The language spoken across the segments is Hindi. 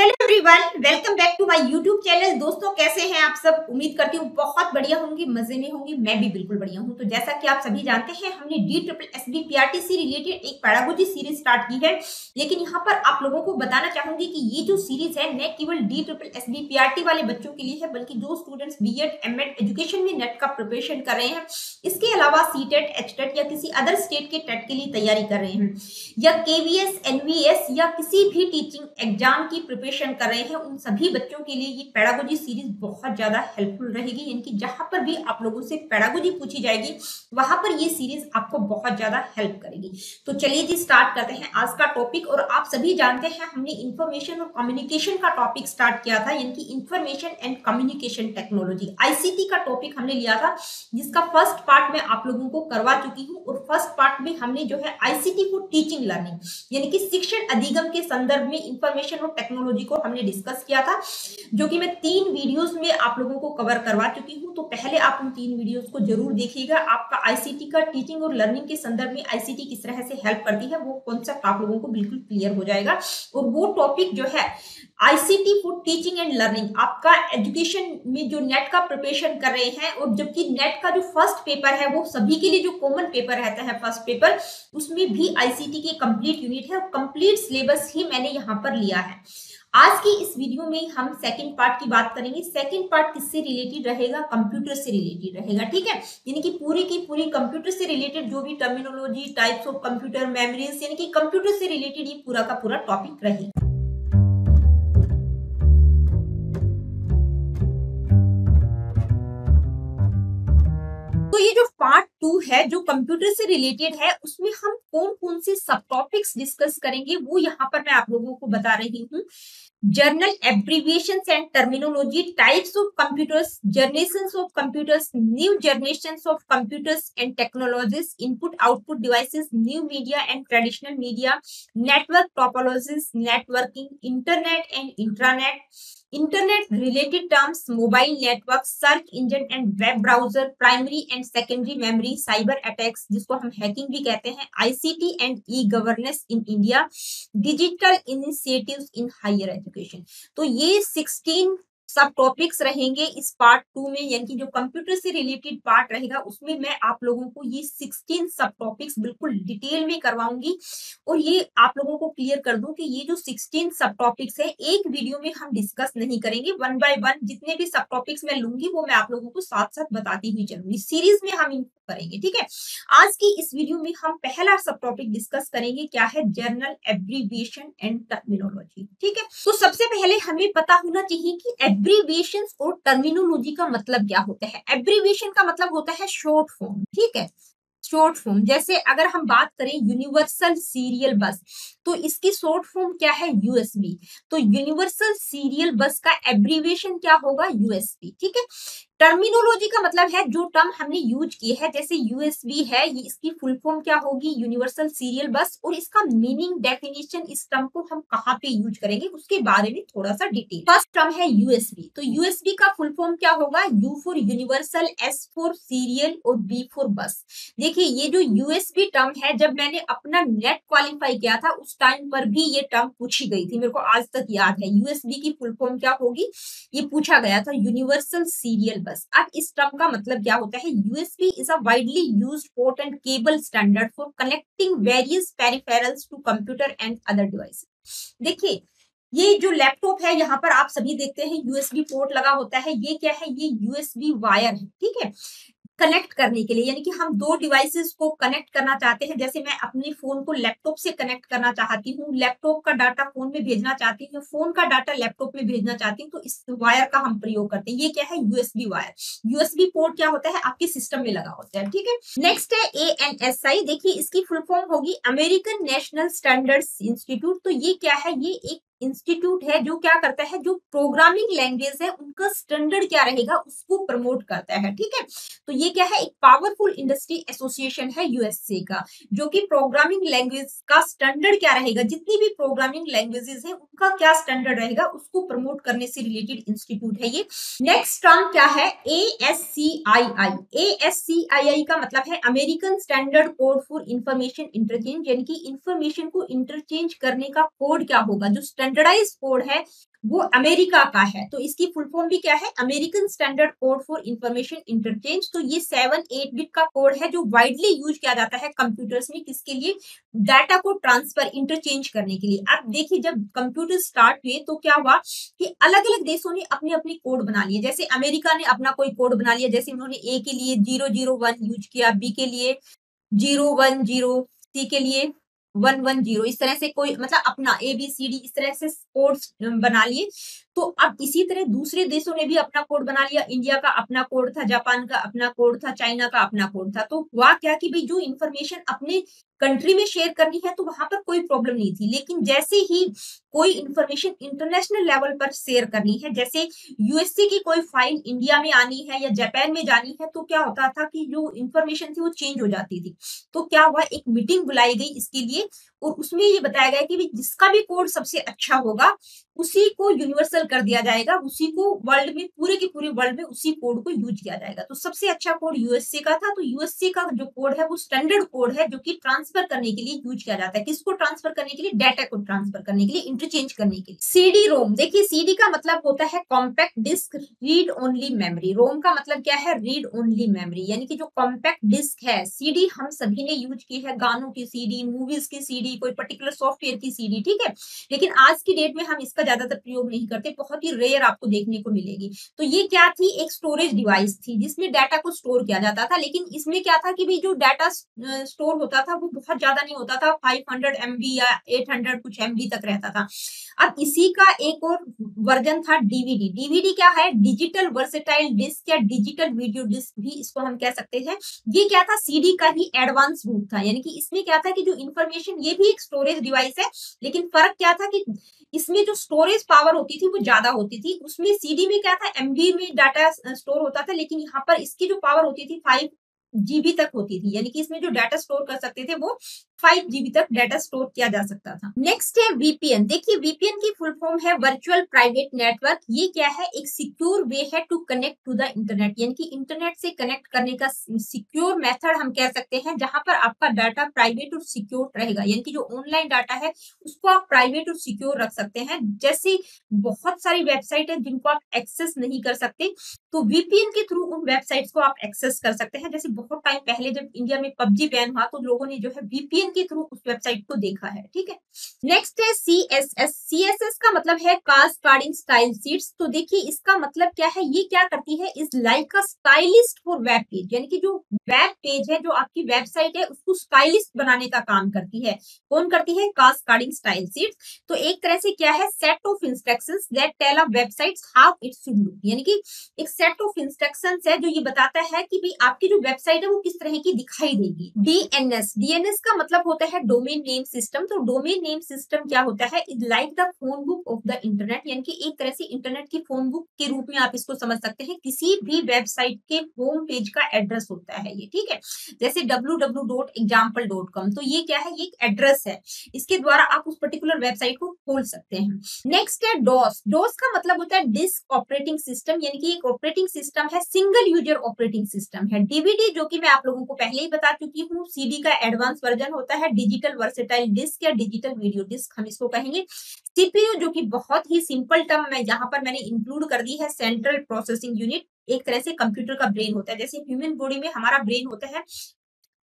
Hello everyone, welcome back to my YouTube channel. दोस्तों, कैसे हैं आप सब? उम्मीद करती हूँ बहुत बढ़िया होंगी, मजे में होंगी। मैं भी बिल्कुल बढ़िया हूँ। तो जैसा कि आप सभी जानते हैं, हमने DSSB PRT से रिलेटेड एक पैडागोजी सीरीज स्टार्ट की है। लेकिन यहाँ पर आप लोगों को बताना चाहूंगी कि ये जो सीरीज है न केवल DSSB PRT वाले बच्चों के लिए है, बल्कि जो स्टूडेंट्स बीएड एमएड एजुकेशन में नेट का प्रिपरेशन कर रहे हैं, इसके अलावा सीटेट, एचटेट या किसी अदर स्टेट के टेट के लिए तैयारी कर रहे हैं, या केवीएस, एनवीएस या किसी भी टीचिंग एग्जाम की प्रिपरेशन कर रहे हैं, उन सभी बच्चों के लिए ये पैडागोजी सीरीज बहुत ज्यादा हेल्पफुल रहेगी। यानी कि जहां पर भी आप लोगों से पैडागोजी पूछी जाएगी, वहां पर ये सीरीज आपको बहुत ज्यादा हेल्प करेगी। तो चलिए जी, स्टार्ट करते हैं आज का टॉपिक। और आप सभी जानते हैं, हमने इंफॉर्मेशन और कम्युनिकेशन का टॉपिक स्टार्ट किया था, यानी कि information and communication technology, ICT का टॉपिक हमने लिया था, जिसका फर्स्ट पार्ट मैं आप लोगों को करवा चुकी हूँ। और फर्स्ट पार्ट में हमने जो है आईसीटी फॉर टीचिंग लर्निंग, यानी कि शिक्षण अधिगम के संदर्भ में इंफॉर्मेशन और टेक्नोलॉजी को हमने डिस्कस किया था, जो कि मैं 3 वीडियोस में आप लोगों को कवर करवा चुकी हूं। तो पहले आप उन 3 वीडियोस को जरूर देखिएगा। आपका आईसीटी का टीचिंग और लर्निंग के संदर्भ में आईसीटी किस तरह से हेल्प करती है, वो कॉन्सेप्ट आप लोगों को बिल्कुल क्लियर हो जाएगा। और वो टॉपिक जो है ICT for teaching and learning, आपका एजुकेशन में जो नेट का प्रिपरेशन कर रहे हैं, और जबकि नेट का जो फर्स्ट पेपर है वो सभी के लिए जो कॉमन पेपर रहता है फर्स्ट पेपर, उसमें भी आईसीटी की कंप्लीट यूनिट है और कंप्लीट सिलेबस ही मैंने यहाँ पर लिया है। आज की इस वीडियो में हम सेकंड पार्ट की बात करेंगे। सेकंड पार्ट किससे रिलेटेड रहेगा? कंप्यूटर से रिलेटेड रहेगा, ठीक है। यानी कि पूरी की पूरी कंप्यूटर से रिलेटेड जो भी terminology, types of computer, memories, यानी कि कंप्यूटर से रिलेटेड ये पूरा का पूरा टॉपिक रहेगा। तो ये जो पार्ट 2 है, जो कंप्यूटर से रिलेटेड है, उसमें हम कौन कौन से सब टॉपिक्स डिस्कस करेंगे, वो यहाँ पर मैं आप लोगों को बता रही हूँ। General abbreviations and terminology, types of computers, generations of computers, new generations of computers and technologies, input output devices, new media and traditional media, network topologies, networking, internet and intranet, internet related terms, mobile network, search engine and web browser, primary and secondary memory, cyber attacks जिसको हम हैकिंग भी कहते हैं, ICT and e governance in India, digital initiatives in higher education. तो ये 16 सब टॉपिक्स रहेंगे इस पार्ट 2 में, यानी कि जो कंप्यूटर से रिलेटेड पार्ट रहेगा उसमें मैं आप लोगों को ये 16 सब टॉपिक्स बिल्कुल डिटेल में करवाऊंगी। और ये आप लोगों को क्लियर कर दूं कि ये जो 16 सब टॉपिक्स है, एक वीडियो में हम डिस्कस नहीं करेंगे, 1 बाय 1 जितने भी सब टॉपिक्स मैं लूंगी वो मैं आप लोगों को साथ साथ बताती हुई चलूंगी। सीरीज में हम इनको करेंगे, ठीक है। आज की इस वीडियो में हम पहला सब टॉपिक डिस्कस करेंगे, क्या है? जर्नल एब्रिविएशन एंड टर्मिनोलॉजी, ठीक है। तो सबसे पहले हमें पता होना चाहिए कि एब्रिविएशन और टर्मिनोलॉजी का मतलब क्या होता है। एब्रिविएशन का मतलब होता है शॉर्ट फॉर्म, ठीक है, शॉर्ट फॉर्म। जैसे अगर हम बात करें यूनिवर्सल सीरियल बस, तो इसकी शॉर्ट फॉर्म क्या है? यूएसबी। तो यूनिवर्सल सीरियल बस का एब्रिविएशन क्या होगा? यूएसबी, ठीक है। टर्मिनोलॉजी का मतलब है जो टर्म हमने यूज की है, जैसे यूएसबी है, ये इसकी फुल फॉर्म क्या होगी? यूनिवर्सल सीरियल बस। और इसका मीनिंग, डेफिनेशन, इस टर्म को हम कहाँ पे यूज करेंगे उसके बारे में थोड़ा सा डिटेल। फर्स्ट टर्म है यूएसबी। तो यूएसबी का फुल फॉर्म क्या होगा? You for universal, S for serial और बी फॉर बस। देखिए, ये जो यूएसबी टर्म है, जब मैंने अपना नेट क्वालिफाई किया था उस टाइम पर भी ये टर्म पूछी गई थी, मेरे को आज तक याद है। यूएसबी की फुल फॉर्म क्या होगी, ये पूछा गया था, यूनिवर्सल सीरियल बस। अब इस टर्म का मतलब क्या होता है? USB is a widely used port and cable standard for connecting various peripherals to computer and other devices. देखिए, ये जो लैपटॉप है, यहाँ पर आप सभी देखते हैं यूएसबी पोर्ट लगा होता है। ये क्या है? ये यूएसबी वायर है, ठीक है, कनेक्ट करने के लिए। यानी कि हम दो डिवाइसेस को कनेक्ट करना चाहते हैं, जैसे मैं अपने फोन को लैपटॉप से कनेक्ट करना चाहती हूँ, लैपटॉप का डाटा फोन में भेजना चाहती हूँ, फोन का डाटा लैपटॉप में भेजना चाहती हूँ, तो इस वायर का हम प्रयोग करते हैं। ये क्या है? USB wire. यूएसबी पोर्ट क्या होता है? आपके सिस्टम में लगा होता है, ठीक है। नेक्स्ट है एएनएसआई। देखिए, इसकी फुल फॉर्म होगी अमेरिकन नेशनल स्टैंडर्ड्स इंस्टीट्यूट। तो ये क्या है? ये एक इंस्टीट्यूट है जो क्या करता है, जो प्रोग्रामिंग लैंग्वेज है उनका स्टैंडर्ड क्या रहेगा उसको प्रमोट करता है, ठीक है। तो ये क्या है? एक पावरफुल इंडस्ट्री एसोसिएशन है यूएसए का, जो कि प्रोग्रामिंग लैंग्वेज का स्टैंडर्ड क्या रहेगा, जितनी भी प्रोग्रामिंग लैंग्वेजेस है उनका क्या स्टैंडर्ड रहेगा उसको प्रमोट करने से रिलेटेड इंस्टीट्यूट है ये। नेक्स्ट टर्म क्या है? एएससीआईआई। एएससीआईआई का मतलब है American standard code for information interchange, यानी कि इंफॉर्मेशन को इंटरचेंज करने का कोड क्या होगा, जो स्टैंडर्डाइज कोड है वो अमेरिका का है, तो इसकी फुल फॉर्म भी क्या है, American standard code for information interchange. तो ये 7-8 बिट का कोड है जो वाइडली यूज किया जाता है कंप्यूटर्स में, किसके लिए, डाटा को ट्रांसफर इंटरचेंज करने के लिए। अब देखिए जब कंप्यूटर स्टार्ट हुए तो क्या हुआ कि अलग अलग देशों ने अपने अपने कोड बना लिए। जैसे अमेरिका ने अपना कोई कोड बना लिया, जैसे उन्होंने ए के लिए 001 यूज किया, बी के लिए 010, सी के लिए 110, इस तरह से कोई मतलब अपना ABCD इस तरह से कोड्स बना लिए। तो अब इसी तरह दूसरे देशों ने भी अपना कोड बना लिया। इंडिया का अपना कोड था, जापान का अपना कोड था, चाइना का अपना कोड था। तो हुआ क्या कि भाई जो इंफॉर्मेशन अपने कंट्री में शेयर करनी है तो वहां पर कोई प्रॉब्लम नहीं थी, लेकिन जैसे ही कोई इंफॉर्मेशन इंटरनेशनल लेवल पर शेयर करनी है, जैसे यूएसए की कोई फाइल इंडिया में आनी है या जापान में जानी है, तो क्या होता था कि जो इंफॉर्मेशन थी वो चेंज हो जाती थी। तो क्या हुआ, एक मीटिंग बुलाई गई इसके लिए और उसमें ये बताया गया कि जिसका भी कोड सबसे अच्छा होगा उसी को यूनिवर्सल कर दिया जाएगा, उसी को वर्ल्ड में पूरे के पूरे वर्ल्ड में उसी कोड को यूज किया जाएगा। तो सबसे अच्छा कोड यूएसए का था। तो यूएसए का जो कोड है वो स्टैंडर्ड कोड है जो कि ट्रांसफर करने के लिए यूज किया जाता है। किसको ट्रांसफर करने के लिए, डाटा को ट्रांसफर करने के लिए, इंटरचेंज करने के लिए। सीडी रोम, देखिए सीडी का मतलब होता है compact disc read only memory. ROM का मतलब क्या है, रीड ओनली मेमोरी, यानी कि जो कॉम्पैक्ट डिस्क है। सीडी हम सभी ने यूज की है, गानों की सीडी, मूवीज की सीडी, कोई पर्टिकुलर सॉफ्टवेयर की सीडी, ठीक है। लेकिन आज की डेट में हम इसका ज्यादातर प्रयोग नहीं करते, बहुत ही रेयर आपको देखने को मिलेगी। तो ये क्या थी, एक स्टोरेज डिवाइस थी जिसमें डाटा को स्टोर किया जाता था। लेकिन इसमें क्या था कि भाई जो डाटा स्टोर होता था वो बहुत ज्यादा नहीं होता था, 500 MB या 800 कुछ MB तक रहता था। अब इसी का एक और वर्जन था डीवीडी। डीवीडी क्या है, डिजिटल वर्सेटाइल डिस्क या डिजिटल वीडियो डिस्क भी इसको हम कह सकते हैं। ये क्या था, सीडी का ही एडवांस रूप था, यानी कि इसमें क्या था कि जो इंफॉर्मेशन, ये भी एक स्टोरेज डिवाइस है, लेकिन फर्क क्या था कि इसमें जो स्टोरेज पावर होती थी वो ज्यादा होती थी। उसमें सीडी में क्या था, MB में डाटा स्टोर होता था, लेकिन यहाँ पर इसकी जो पावर होती थी 5 GB तक होती थी, यानी कि इसमें जो डाटा स्टोर कर सकते थे वो 5 GB तक डाटा स्टोर किया जा सकता था। नेक्स्ट है VPN। देखिए VPN की फुल फॉर्म है वर्चुअल प्राइवेट नेटवर्क। ये क्या है, एक सिक्योर वे है to connect to the internet, यानी कि इंटरनेट से कनेक्ट करने का सिक्योर मेथड हम कह सकते हैं, जहां पर आपका डाटा प्राइवेट और सिक्योर रहेगा, यानी कि जो ऑनलाइन डाटा है उसको आप प्राइवेट और सिक्योर रख सकते हैं। जैसे बहुत सारी वेबसाइट है जिनको आप एक्सेस नहीं कर सकते, तो VPN के थ्रू उन वेबसाइट्स को आप एक्सेस कर सकते हैं। जैसे बहुत टाइम पहले जब इंडिया में PUBG बैन हुआ तो लोगों ने जो है VPN के थ्रू उस वेबसाइट को देखा है, ठीक है। नेक्स्ट है CSS। CSS का मतलब है कास्केडिंग स्टाइल शीट्स। तो देखिए इसका मतलब क्या है, ये क्या करती है, is like a stylist for web page, यानी कि जो वेब पेज है, जो आपकी वेबसाइट है, उसको स्टाइलिस्ट बनाने का काम करती है। कौन करती है, कास्केडिंग स्टाइल शीट्स। तो एक तरह से क्या है, set of instructions that tell a website how it should look, यानी कि एक सेट ऑफ इंस्ट्रक्शंस है जो ये बताता है कि भाई आपकी जो वेबसाइट है वो किस तरह की दिखाई देगी। DNS का मतलब होता है डोमेन नेम सिस्टम। तो डोमेन नेम सिस्टम क्या होता है, is like the phone book of the internet, यानी कि एक तरह से इंटरनेट की फोन बुक के रूप में आप इसको समझ सकते हैं। किसी भी वेबसाइट के होम पेज का एड्रेस होता है ये, ठीक है। जैसे www.example.com, तो ये क्या है, ये एक एड्रेस है, इसके द्वारा आप उस पर्टिकुलर वेबसाइट को खोल सकते हैं। नेक्स्ट है डॉस। डॉस का मतलब होता है डिस्क ऑपरेटिंग सिस्टम, यानी कि एक ऑपरेटिंग सिस्टम है, सिंगल यूजर ऑपरेटिंग सिस्टम है। डीवीडी जो कि मैं आप लोगों को पहले ही बता चुकी हूँ, सीडी का एडवांस वर्जन होता है, डिजिटल वर्सेटाइल डिस्क या डिजिटल वीडियो डिस्क हम इसको कहेंगे। सीपीयू जो कि बहुत ही सिंपल टर्म में यहाँ पर मैंने इंक्लूड कर दी है, सेंट्रल प्रोसेसिंग यूनिट, एक तरह से कंप्यूटर का ब्रेन होता है। जैसे ह्यूमन बॉडी में हमारा ब्रेन होता है,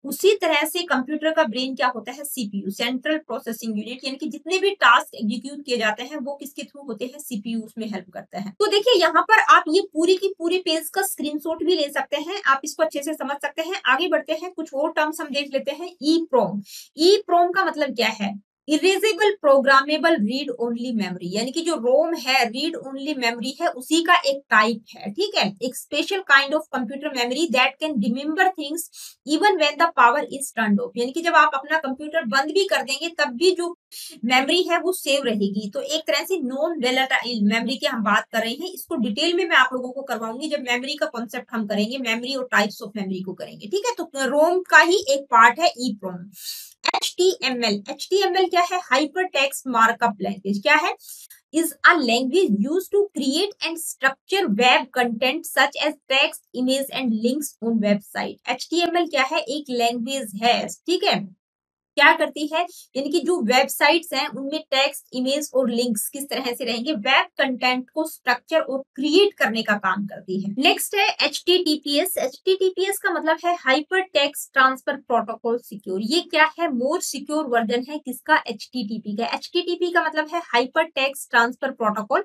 उसी तरह से कंप्यूटर का ब्रेन क्या होता है, सीपीयू, सेंट्रल प्रोसेसिंग यूनिट, यानी कि जितने भी टास्क एग्जीक्यूट किए जाते हैं वो किसके थ्रू होते हैं, सीपीयू उसमें हेल्प करता है। तो देखिए यहाँ पर आप ये पूरी की पूरी पेज का स्क्रीनशॉट भी ले सकते हैं, आप इसको अच्छे से समझ सकते हैं। आगे बढ़ते हैं, कुछ और टर्म्स हम देख लेते हैं। EEPROM। EEPROM का मतलब क्या है, erasable programmable read only memory, यानी कि जो रोम है, रीड ओनली मेमोरी है, उसी का एक टाइप है, ठीक है। एक special kind of computer memory that can remember things even when the power is turned of, यानी कि जब आप अपना कंप्यूटर बंद भी कर देंगे तब भी जो मेमोरी है वो सेव रहेगी। तो एक तरह से नॉन वोलेटाइल मेमोरी की हम बात कर रहे हैं। इसको डिटेल में मैं आप लोगों को करवाऊंगी जब मेमोरी का कॉन्सेप्ट हम करेंगे, मेमोरी और टाइप्स ऑफ मेमोरी को करेंगे, ठीक है। तो रोम का ही एक पार्ट है EEPROM। HTML क्या है, हाइपर टेक्स्ट मार्कअप लैंग्वेज। क्या है, is a language used to create and structure web content such as text, image and links on website। HTML क्या है, एक लैंग्वेज है, ठीक है, क्या करती है, यानी कि जो वेबसाइट्स हैं उनमें टेक्स्ट, इमेज और लिंक्स किस तरह से रहेंगे, वेब कंटेंट को स्ट्रक्चर और क्रिएट करने का काम करती है। नेक्स्ट है HTTPS। HTTPS का मतलब है hyper text transfer protocol secure. ये क्या है, मोर सिक्योर वर्जन है किसका, HTTP का। HTTP का मतलब है हाइपर टेक्स्ट ट्रांसफर प्रोटोकॉल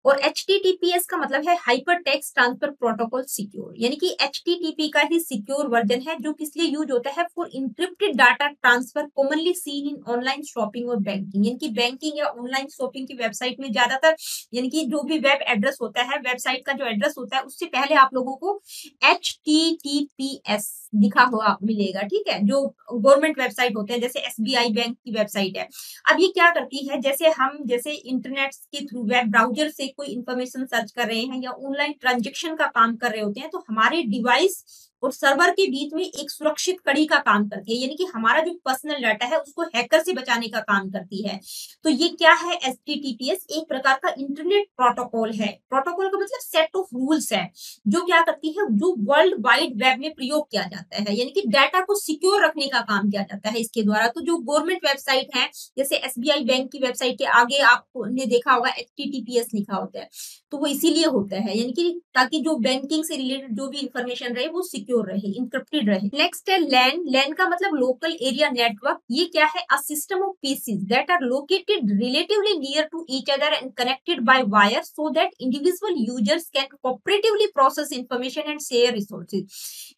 और HTTPS का मतलब है hyper text transfer protocol secure. यानी कि HTTP का ही सिक्योर वर्जन है जो किस लिए यूज होता है, for encrypted data transfer commonly seen in online shopping और बैंकिंग। यानी कि बैंकिंग या ऑनलाइन शॉपिंग की वेबसाइट में ज्यादातर, यानी कि जो भी वेब एड्रेस होता है, वेबसाइट का जो एड्रेस होता है, उससे पहले आप लोगों को HTTPS लिखा हुआ मिलेगा, ठीक है, जो गवर्नमेंट वेबसाइट होते हैं, जैसे SBI बैंक की वेबसाइट है। अब ये क्या करती है, जैसे इंटरनेट के थ्रू वेब ब्राउजर से कोई इंफॉर्मेशन सर्च कर रहे हैं या ऑनलाइन ट्रांजेक्शन का काम कर रहे होते हैं, तो हमारे डिवाइस और सर्वर के बीच में एक सुरक्षित कड़ी का काम करती है, यानी कि हमारा जो पर्सनल डाटा है उसको हैकर से बचाने का काम करती है। तो ये क्या है, HTTPS एक प्रकार का इंटरनेट प्रोटोकॉल है। प्रोटोकॉल का मतलब सेट ऑफ रूल्स है, जो क्या करती है, जो वर्ल्ड वाइड वेब में प्रयोग किया जाता है, यानी कि डाटा को सिक्योर रखने का काम किया जाता है इसके द्वारा। तो जो गवर्नमेंट वेबसाइट है, जैसे SBI बैंक की वेबसाइट के आगे आपने देखा होगा HTTPS लिखा होता है, तो वो इसीलिए होता है, यानी कि ताकि जो बैंकिंग से रिलेटेड जो भी इंफॉर्मेशन रहे वो सिक्योर रहे, इंक्रिप्टेड रहे। नेक्स्ट है लैन। लैन का मतलब लोकल एरिया नेटवर्क। ये क्या है, a system of PCs that are located relatively near to each other and connected by wire so that individual users can cooperatively process information and share resources.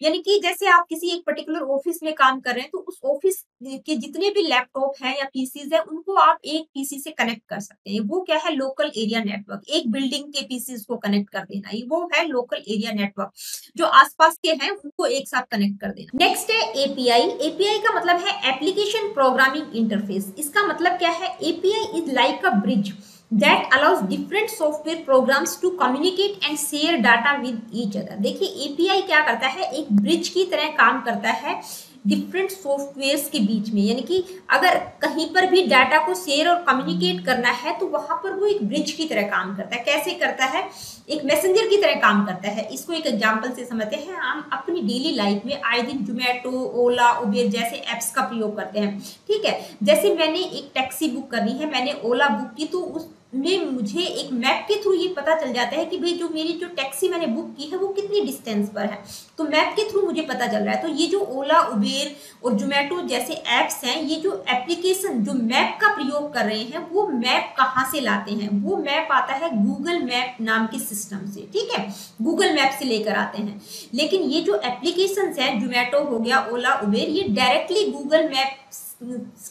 यानी कि जैसे आप किसी एक पर्टिकुलर ऑफिस में काम कर रहे हैं, तो उस ऑफिस के जितने भी लैपटॉप हैं या पीसीज है, उनको आप एक पीसी से कनेक्ट कर सकते हैं। वो क्या है, लोकल एरिया नेटवर्क। एक बिल्डिंग के पीसीज को कनेक्ट कर देना, वो है लोकल एरिया नेटवर्क। जो आसपास के हैं उनको एक साथ कनेक्ट कर देना। नेक्स्ट है एपीआई। एपीआई का मतलब है एप्लीकेशन प्रोग्रामिंग इंटरफेस। इसका मतलब क्या है, API is like a bridge that allows different software programs to communicate and share data with each other। देखिए API क्या करता है, एक ब्रिज की तरह काम करता है डिफरेंट सॉफ्टवेयर्स के बीच में। यानी कि अगर कहीं पर भी डाटा को शेयर और कम्युनिकेट करना है, तो वहां पर वो एक ब्रिज की तरह काम करता है। कैसे करता है, एक मैसेंजर की तरह काम करता है। इसको एक एग्जांपल से समझते हैं। हम अपनी डेली लाइफ में आए दिन जोमेटो, ओला, उबेर जैसे एप्स का प्रयोग करते हैं, ठीक है। जैसे मैंने एक टैक्सी बुक करनी है, मैंने ओला बुक की, तो उस में मुझे एक मैप के थ्रू ये पता चल जाता है कि भाई जो मेरी जो टैक्सी मैंने बुक की है वो कितनी डिस्टेंस पर है, तो मैप के थ्रू मुझे पता चल रहा है। तो ये जो ओला, उबेर और जोमेटो जैसे एप्स हैं, ये जो एप्लीकेशन जो मैप का प्रयोग कर रहे हैं, वो मैप कहाँ से लाते हैं, वो मैप आता है गूगल मैप नाम के सिस्टम से, ठीक है, गूगल मैप से लेकर आते हैं। लेकिन ये जो एप्लीकेशन है, जोमेटो हो गया, ओला, उबेर, ये डायरेक्टली गूगल मैप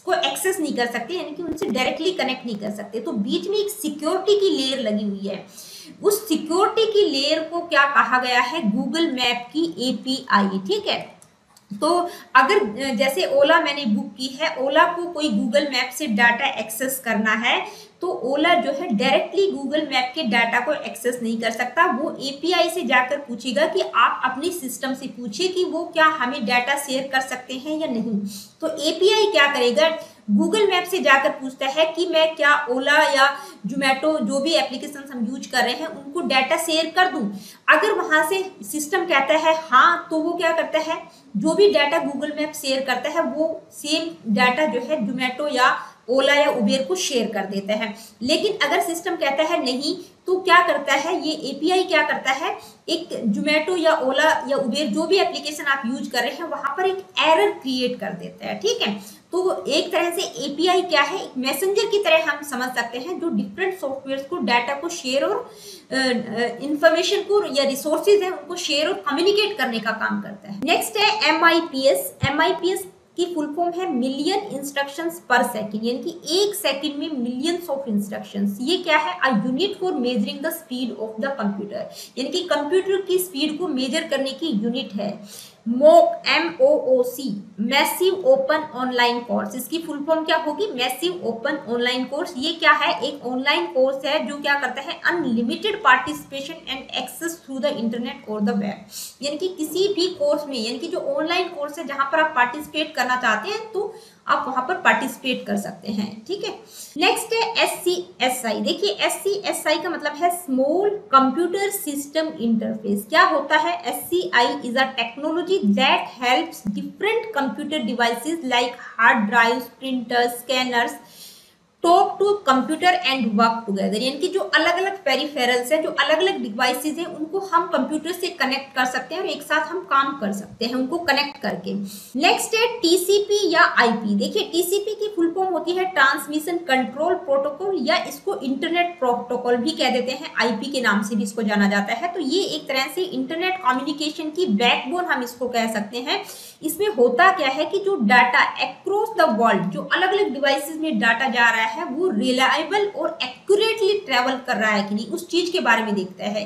को एक्सेस नहीं कर सकते, यानी कि उनसे डायरेक्टली कनेक्ट नहीं कर सकते। तो बीच में एक सिक्योरिटी की लेयर लगी हुई है। उस सिक्योरिटी की लेयर को क्या कहा गया है, गूगल मैप की एपीआई, ठीक है। तो अगर जैसे ओला मैंने बुक की है, ओला को कोई गूगल मैप से डाटा एक्सेस करना है, तो ओला जो है डायरेक्टली गूगल मैप के डाटा को एक्सेस नहीं कर सकता। वो एपीआई से जाकर पूछेगा कि आप अपने सिस्टम से पूछिए कि वो क्या हमें डाटा शेयर कर सकते हैं या नहीं। तो एपीआई क्या करेगा, गूगल मैप से जाकर पूछता है कि मैं क्या ओला या जोमेटो जो भी एप्लीकेशन हम यूज कर रहे हैं उनको डाटा शेयर कर दूं। अगर वहां से सिस्टम कहता है हाँ, तो वो क्या करता है, जो भी डाटा गूगल मैप शेयर करता है वो सेम डाटा जो है जोमेटो या ओला या उबेर को शेयर कर देता है। लेकिन अगर सिस्टम कहता है नहीं, तो क्या करता है, ये एपीआई क्या करता है, एक जोमेटो या ओला या उबेर जो भी एप्लीकेशन आप यूज कर रहे हैं वहां पर एक एरर क्रिएट कर देता है, ठीक है। तो एक तरह से एपीआई क्या है, एक मैसेंजर की तरह हम समझ सकते हैं, जो डिफरेंट सॉफ्टवेयर को डाटा को शेयर और इंफॉर्मेशन को या रिसोर्सेज है उनको शेयर और कम्युनिकेट करने का काम करता है। नेक्स्ट है एमआईपीएस। एमआईपीएस की फुल फॉर्म है मिलियन इंस्ट्रक्शंस पर सेकंड, यानी कि एक सेकंड में मिलियंस ऑफ इंस्ट्रक्शंस। ये क्या है, a unit for measuring the speed of the computer, यानी कि कंप्यूटर की स्पीड को मेजर करने की यूनिट है। Mock, MOOC, massive open online course. इसकी फुल फॉर्म क्या होगी, मैसिव ओपन ऑनलाइन कोर्स। ये क्या है, एक ऑनलाइन कोर्स है जो क्या करता है, unlimited participation and access through the internet और द वेब। यानी कि किसी भी कोर्स में, यानी कि जो ऑनलाइन कोर्स है जहां पर आप पार्टिसिपेट करना चाहते हैं, तो आप वहां पर पार्टिसिपेट कर सकते हैं, ठीक है। नेक्स्ट है SCSI। देखिए SCSI का मतलब है स्मॉल कंप्यूटर सिस्टम इंटरफेस। क्या होता है? SCI is a technology that helps different computer devices like hard drives, printers, scanners talk to computer and work together. यानी कि जो अलग अलग पेरिफेरल्स है, जो अलग अलग डिवाइसेज हैं, उनको हम कंप्यूटर से कनेक्ट कर सकते हैं और एक साथ हम काम कर सकते हैं उनको कनेक्ट करके। नेक्स्ट है TCP या IP। देखिए TCP की फुल फॉर्म होती है ट्रांसमिशन कंट्रोल प्रोटोकॉल, या इसको इंटरनेट प्रोटोकॉल भी कह देते हैं, IP के नाम से भी इसको जाना जाता है। तो ये एक तरह से इंटरनेट कम्युनिकेशन की बैकबोन हम इसको कह सकते हैं। इसमें होता क्या है कि जो डाटा अक्रॉस द वर्ल्ड, जो अलग अलग डिवाइसेस में डाटा जा रहा है, वो रिलायबल और एक्यूरेटली ट्रेवल कर रहा है कि नहीं, उस चीज के बारे में देखता है।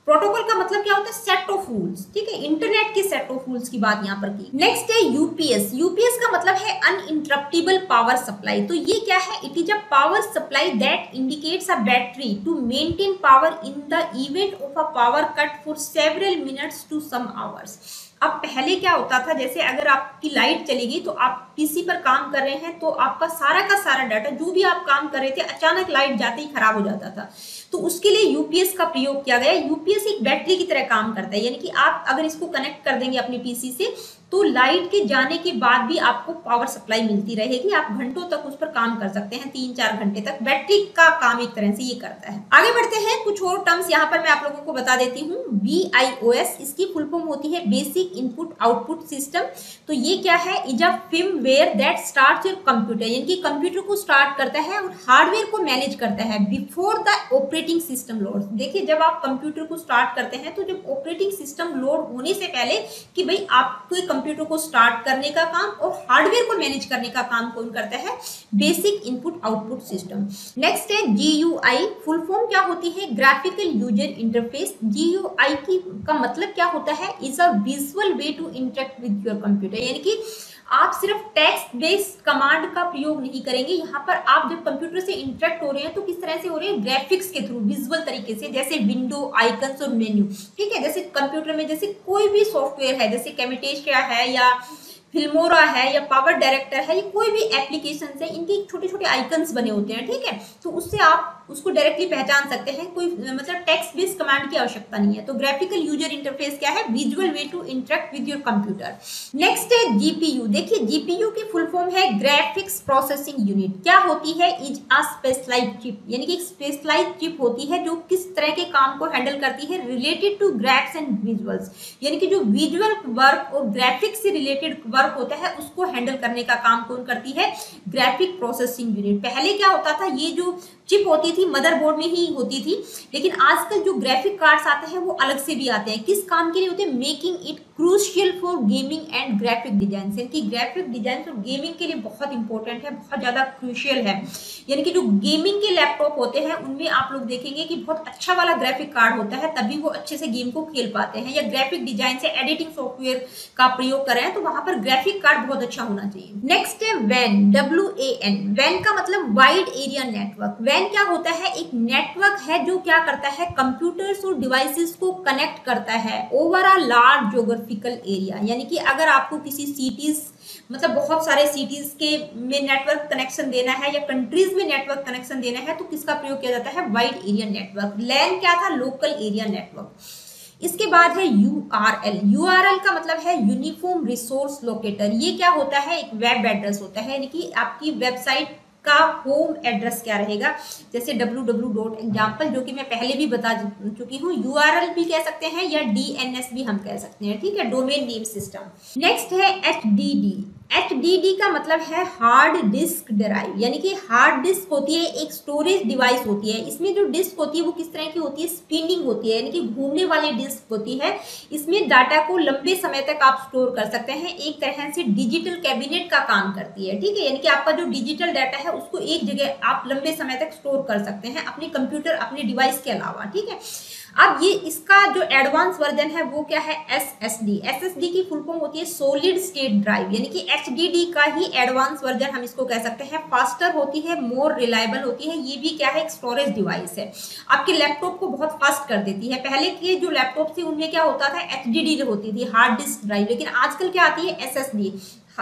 प्रोटोकॉल का मतलब क्या होता है? सेट ऑफ रूल्स, ठीक है, इंटरनेट के सेट ऑफ रूल्स की बात यहाँ पर की। नेक्स्ट है यूपीएस। यूपीएस का मतलब है अनइंटरप्टेबल पावर सप्लाई। तो ये क्या है? It is a power supply that indicates a battery to maintain power in the event of a power cut for several minutes to some hours. अब पहले क्या होता था, जैसे अगर आपकी लाइट चली गई तो आप पीसी पर काम कर रहे हैं, तो आपका सारा का सारा डाटा, जो भी आप काम कर रहे थे, अचानक लाइट जाते ही खराब हो जाता था। तो उसके लिए यूपीएस का प्रयोग किया गया। यूपीएस एक बैटरी की तरह काम करता है, यानी कि आप अगर इसको कनेक्ट कर देंगे अपने पीसी से, तो लाइट के जाने के बाद भी आपको पावर सप्लाई मिलती रहेगी। आप घंटों तक उस पर काम कर सकते हैं, 3-4 घंटे तक। बैटरी का काम एक तरह से ये करता है। आगे बढ़ते हैं, कुछ और टर्म्स यहाँ पर मैं आप लोगों को बता देती हूँ। BIOS, इसकी फुल फॉर्म होती है बेसिक इनपुट आउटपुट सिस्टम। तो ये क्या है? Is a firmware that starts your computer, यानी कि कंप्यूटर को स्टार्ट करता है और हार्डवेयर को मैनेज करता है before the operating system load. देखिए जब आप कंप्यूटर को स्टार्ट करते हैं, तो जब ऑपरेटिंग सिस्टम लोड होने से पहले कि भाई आपके कंप्यूटर को स्टार्ट करने का काम और हार्डवेयर को मैनेज करने का काम कौन करता है? Basic input output system. Next है GUI। फुल फॉर्म क्या होती है? Graphical user interface. GUI की का मतलब क्या होता है? Is a visual way to interact with your computer, यानी कि आप सिर्फ टेक्स्ट बेस्ड कमांड का प्रयोग नहीं करेंगे। यहाँ पर आप जब कंप्यूटर से इंटरेक्ट हो रहे हैं तो किस तरह से हो रहे हैं? ग्राफिक्स के थ्रू, विजुअल तरीके से, जैसे विंडो, आइकन्स और मेन्यू, ठीक है। जैसे कंप्यूटर में जैसे कोई भी सॉफ्टवेयर है, जैसे कैमेटेशिया है या फिल्मोरा है या पावर डायरेक्टर है, ये कोई भी एप्लीकेशन है, इनके छोटे छोटे आइकन्स बने होते हैं, ठीक है। तो उससे आप उसको डायरेक्टली पहचान सकते हैं, कोई मतलब टेक्स्ट बेस्ड कमांड की आवश्यकता नहीं है। तो ग्राफिकल यूजर इंटरफेस क्या है? Visual way to interact with your computer. Next है GPU। देखिए GPU की फुल फॉर्म है ग्राफिक्स प्रोसेसिंग यूनिट। क्या होती है? इज अ स्पेशलाइज्ड चिप, यानी कि एक स्पेशलाइज्ड चिप होती है जो किस तरह के काम को हैंडल करती है? Related to graphs and visuals, यानी कि जो विजुअल वर्क और ग्राफिक्स से रिलेटेड वर्क होता है उसको हैंडल करने का काम कौन करती है? Graphic processing unit. पहले क्या होता था? ये जो चिप होती थी मदरबोर्ड में ही होती थी, लेकिन आजकल जो ग्राफिक कार्ड्स आते हैं वो अलग से भी आते हैं। किस काम के लिए होते हैं? Making it crucial for gaming and graphic design, यानी कि ग्राफिक डिजाइन और गेमिंग के लिए बहुत इंपॉर्टेंट है, बहुत ज्यादा क्रूशियल है। यानी कि जो गेमिंग के लैपटॉप होते हैं उनमें आप लोग देखेंगे कि बहुत अच्छा वाला ग्राफिक कार्ड होता है, तभी वो अच्छे से गेम को खेल पाते हैं। या ग्राफिक डिजाइन से एडिटिंग सॉफ्टवेयर का प्रयोग कर रहे हैं तो वहां पर ग्राफिक कार्ड बहुत अच्छा होना चाहिए। नेक्स्ट है WAN। WAN। WAN का मतलब वाइड एरिया नेटवर्क। WAN क्या होता है? एक नेटवर्क है जो क्या करता है? कंप्यूटर्स और डिवाइसेस को कनेक्ट करता है over a large geographical area. यानी कि अगर आपको किसी सिटीज, मतलब बहुत सारे सिटीज के में नेटवर्क कनेक्शन देना है या कंट्रीज में नेटवर्क कनेक्शन देना है, तो किसका प्रयोग किया जाता है? Wide area network. LAN क्या था? Local area network. इसके बाद है URL। URL का मतलब है यूनिफॉर्म रिसोर्स लोकेटर। ये क्या होता है? एक वेब एड्रेस होता है, यानी कि आपकी वेबसाइट का होम एड्रेस क्या रहेगा, जैसे www.example, जो कि मैं पहले भी बता चुकी हूँ। URL भी कह सकते हैं या DNS भी हम कह सकते हैं, ठीक है, डोमेन नेम सिस्टम। नेक्स्ट है HDD। HDD का मतलब है हार्ड डिस्क ड्राइव, यानी कि हार्ड डिस्क होती है, एक स्टोरेज डिवाइस होती है। इसमें जो डिस्क होती है वो किस तरह की होती है? स्पिनिंग होती है, यानी कि घूमने वाली डिस्क होती है। इसमें डाटा को लंबे समय तक आप स्टोर कर सकते हैं, एक तरह से डिजिटल कैबिनेट का काम करती है, ठीक है। यानी कि आपका जो डिजिटल डाटा है उसको एक जगह आप लंबे समय तक स्टोर कर सकते हैं, अपने कंप्यूटर, अपने डिवाइस के अलावा, ठीक है। अब ये इसका जो एडवांस वर्जन है वो क्या है? SSD। SSD की फुल फॉर्म होती है सॉलिड स्टेट ड्राइव, यानी कि HDD का ही एडवांस वर्जन हम इसको कह सकते हैं। फास्टर होती है, मोर रिलायबल होती है। ये भी क्या है? एक स्टोरेज डिवाइस है, आपके लैपटॉप को बहुत फास्ट कर देती है। पहले के जो लैपटॉप थे उनमें क्या होता था? HDD होती थी, हार्ड डिस्क ड्राइव, लेकिन आजकल क्या आती है? SSD,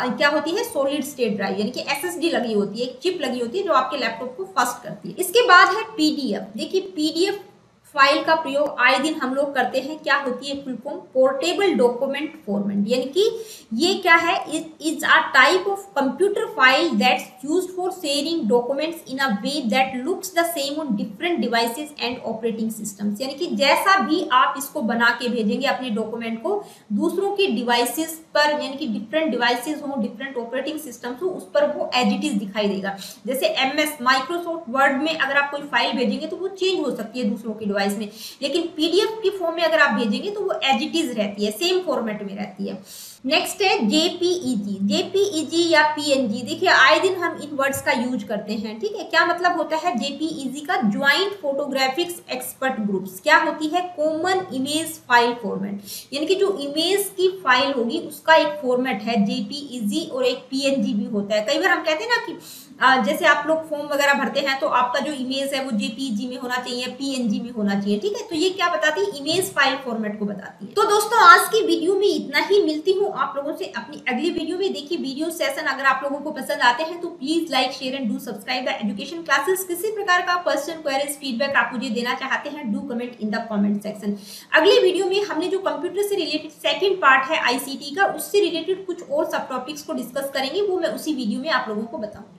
क्या होती है, सॉलिड स्टेट ड्राइव, यानी कि एसएसडी लगी होती है, एक चिप लगी होती है जो आपके लैपटॉप को फास्ट करती है। इसके बाद है पीडीएफ। देखिए पीडीएफ फाइल का प्रयोग आए दिन हम लोग करते हैं। क्या होती है full form, portable document format, यानी कि ये क्या है, is a type of computer file that's used for sharing documents in a way that looks the same on different devices and operating systems. यानी कि जैसा भी आप इसको बना के भेजेंगे अपने डॉक्यूमेंट को दूसरों के डिवाइसेस पर, यानी कि डिफरेंट डिवाइसेस हो, डिफरेंट ऑपरेटिंग सिस्टम्स हो, उस पर वो एज इट इज दिखाई देगा। जैसे एमएस माइक्रोसॉफ्ट वर्ड में अगर आप कोई फाइल भेजेंगे तो वो चेंज हो सकती है दूसरों के डिवाइस में, लेकिन पीडीएफ की फॉर्म में अगर आप भेजेंगे तो वो एज इट इज रहती है, सेम फॉर्मेट में रहती है। नेक्स्ट है जेपीईजी। जेपीईजी या पीएनजी, देखिए आए दिन हम इन वर्ड्स का यूज करते हैं, ठीक है। क्या मतलब होता है जेपीईजी का, ज्वाइंट फोटोग्राफिक्स एक्सपर्ट ग्रुप्स। क्या होती है, कॉमन इमेज फाइल फॉर्मेट, यानी कि जो इमेज की फाइल होगी उसका एक फॉर्मेट है जेपीईजी, और एक पीएनजी भी होता है। कई बार हम कहते हैं ना कि जैसे आप लोग फॉर्म वगैरह भरते हैं तो आपका जो इमेज है वो जेपीईजी में होना चाहिए, पीएनजी में होना चाहिए, ठीक है। तो ये क्या बताती है, इमेज फाइल फॉर्मेट को बताती है। तो दोस्तों आज की वीडियो में इतना ही, मिलती हूँ आप लोगों से अपनी अगली वीडियो में। देखिए वीडियो सेशन अगर आप लोगों को पसंद आते हैं तो please like share and do subscribe the education classes. किसी प्रकार का क्वेश्चन क्वेरीज फीडबैक आप मुझे देना चाहते हैं, do comment in the comment section. अगली वीडियो में हमने जो कंप्यूटर से रिलेटेड सेकंड पार्ट है आईसीटी का, उससे रिलेटेड कुछ और सब टॉपिक्स को डिस्कस करेंगे, वो मैं उसी वीडियो में आप लोगों को बताऊंगी।